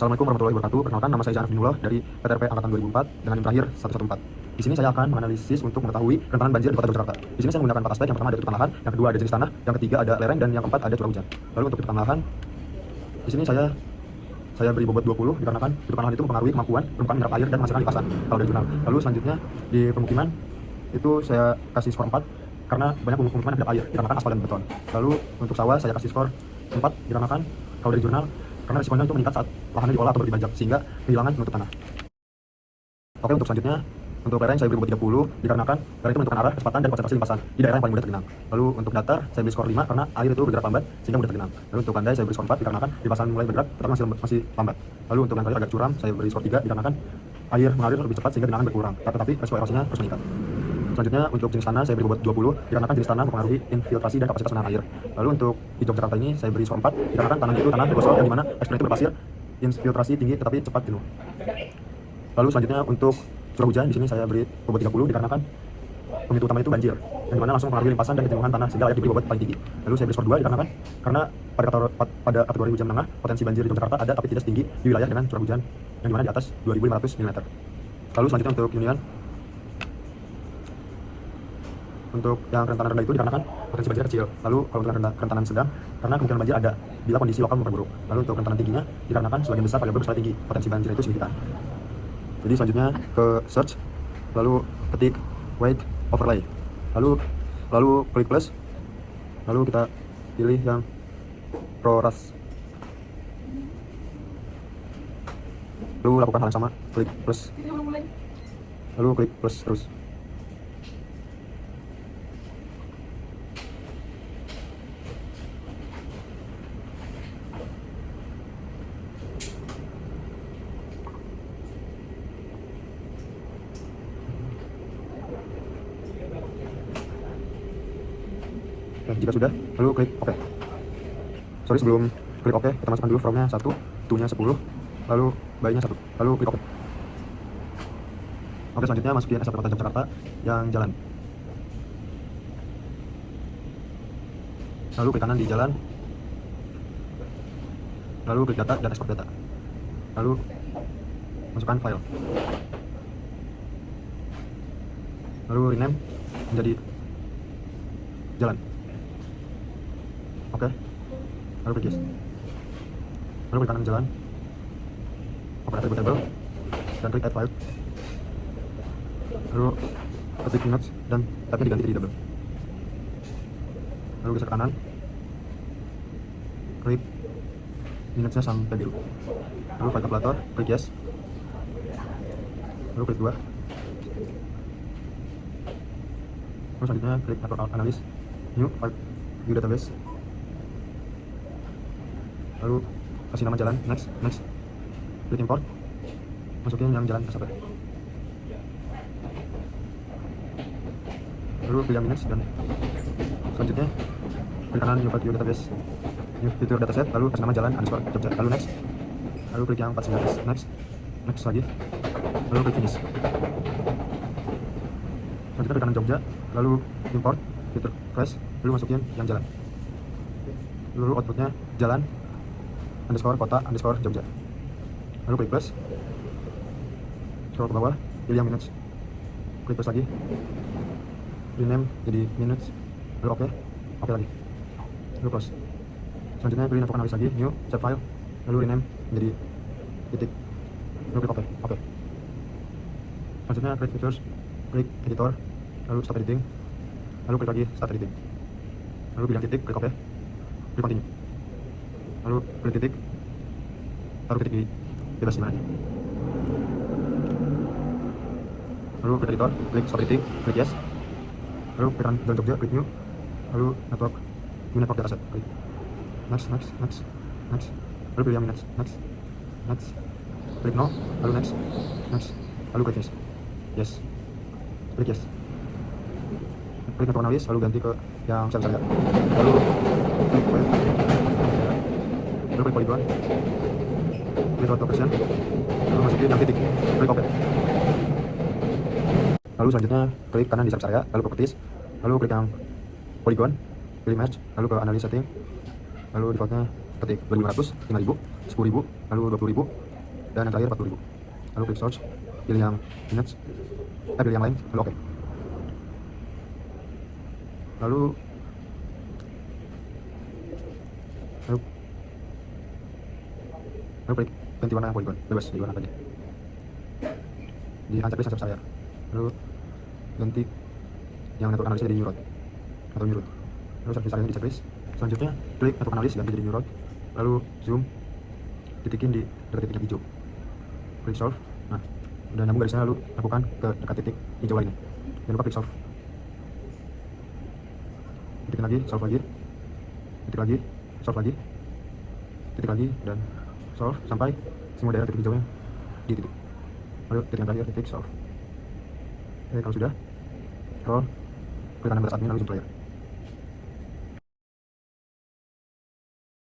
Assalamualaikum warahmatullahi wabarakatuh. Perkenalkan, nama saya Janaf Binullah dari PTRP Angkatan 2004 dengan NIM terakhir 114. Di sini saya akan menganalisis untuk mengetahui kerentanan banjir di Kota Yogyakarta. Di sini saya menggunakan 4 aspek. Yang pertama ada tutupan lahan, yang kedua ada jenis tanah, yang ketiga ada lereng, dan yang keempat ada curah hujan. Lalu untuk tutupan lahan, di sini saya beri bobot 20 dikarenakan tutupan lahan itu mempengaruhi kemampuan permukaan menyerap air dan menghasilkan limpasan kalau dari jurnal. Lalu selanjutnya di pemukiman itu saya kasih skor 4 karena banyak pemukiman yang tidak air dikarenakan aspal dan beton. Lalu untuk sawah saya kasih skor 4 dikarenakan kalau dari jurnal karena risikonya itu meningkat saat lahannya diolah atau dibajak sehingga kehilangan penutup tanah. Oke, untuk selanjutnya untuk lereng saya beri bobot 30 dikarenakan lereng itu menentukan arah, kecepatan, dan konsentrasi limpasan di daerah yang paling mudah tergenang. Lalu untuk datar saya beri skor 5 karena air itu bergerak lambat sehingga mudah tergenang. Lalu untuk landai saya beri skor 4 dikarenakan limpasan mulai bergerak tetapi masih lambat. Lalu untuk yang terakhir agak curam saya beri skor 3 dikarenakan air mengalir lebih cepat sehingga genangan berkurang, tetapi resiko erosinya terus meningkat. Selanjutnya untuk jenis tanah saya beri bobot 20 dikarenakan jenis tanah mempengaruhi infiltrasi dan kapasitas menahan air. Lalu untuk di Yogyakarta ini saya beri skor 4 dikarenakan tanahnya itu tanah bergosol yang dimana teksturnya itu berpasir, infiltrasi tinggi tetapi cepat jenuh. Lalu selanjutnya untuk curah hujan di sini saya beri bobot 30 dikarenakan pemicu utama itu banjir yang dimana langsung mempengaruhi limpasan dan kejenuhan tanah sehingga layak diberi bobot paling tinggi. Lalu saya beri skor 2 dikarenakan karena pada kategori hujan menengah potensi banjir di Yogyakarta ada tapi tidak setinggi di wilayah dengan curah hujan yang dimana di atas 2.500 mm. Lalu selanjutnya untuk union untuk yang kerentanan rendah itu dikarenakan potensi banjir kecil. Lalu kalau untuk kerentanan sedang karena kemungkinan banjir ada bila kondisi lokal memperburuk. Lalu untuk kerentanan tingginya dikarenakan sebagian besar variabel berskala tinggi potensi banjir itu signifikan. Jadi selanjutnya ke search, lalu ketik weight overlay, lalu klik plus, lalu kita pilih yang ProRAS, lalu lakukan hal yang sama, klik plus, lalu klik plus terus. Nah, jika sudah, lalu klik OK. Sorry, sebelum klik OK, kita masukkan dulu from-nya 1, to-nya 10, lalu by-nya 1, lalu klik OK. Oke, selanjutnya masukin SAP Kota Jakarta yang jalan. Lalu klik kanan di jalan, lalu klik data dan ekspor data. Lalu masukkan file. Lalu rename menjadi jalan. Oke, lalu klik yes. Lalu klik kanan jalan, open attribute table, dan klik add file. Lalu ketik minutes dan tabnya diganti jadi double. Lalu geser ke kanan, klik minutesnya sampai biru. Lalu file calculator, klik yes. Lalu klik 2. Lalu selanjutnya klik network analysis, new file view database. Lalu kasih nama jalan, next, klik import, masukin yang jalan SAP. Lalu pilih yang minutes dan selanjutnya klik kanan new file view database, new feature dataset, lalu kasih nama jalan underscore Jogja, lalu next, lalu klik yang 49 next lagi, lalu klik finish. Selanjutnya klik kanan Jogja, lalu import feature class, lalu masukin yang jalan, lalu outputnya jalan underscore kota underscore Jogja, lalu klik plus, scroll ke bawah, pilih yang minutes, klik plus lagi, rename jadi minutes, lalu oke lagi, lalu close. Selanjutnya pilih network analysis lagi, new save file, lalu rename menjadi titik, lalu klik oke. Selanjutnya klik features, klik editor, lalu start editing, lalu klik lagi start editing, lalu pilih yang titik, klik oke, klik continue, lalu klik titik, taruh titik di bebas dimana aja, lalu klik editor, klik stop editing, klik yes, lalu klik kanan jalan Jogja, klik new, lalu network dataset, klik next, lalu pilih yang minutes, next, klik no, lalu next, lalu klik finish, yes, klik yes, klik network analysis, lalu ganti ke yang saya lalu klik file, lalu klik polygon, klik auto version, lalu masukin yang titik, klik OK. Lalu selanjutnya klik kanan di service area, lalu properties, lalu klik yang polygon, pilih match, lalu ke analysis setting, lalu defaultnya ketik 2500, 5000, 10.000, lalu 20.000, dan yang terakhir 40.000. Lalu klik search, pilih yang minutes, pilih yang lain, lalu oke. Lalu lalu lalu klik ganti warna yang polygon, bebas di warna apa aja. Di uncheck list accept saya. Lalu ganti yang network analysis jadi new road atau new root. Lalu service area di checklist. Selanjutnya klik network analysis ganti jadi new road. Lalu zoom, titikin di dekat titik yang hijau. Klik solve. Nah, udah nyambung garisnya, lalu lakukan ke dekat titik hijau lainnya. Jangan lupa klik solve. Titikin lagi, solve lagi, titik lagi, solve lagi, titik lagi, dan solve sampai semua daerah titik hijaunya di titik. Lalu titik yang terakhir titik solve. Oke, kalau sudah, scroll, klik kanan batas admin lalu zoom player.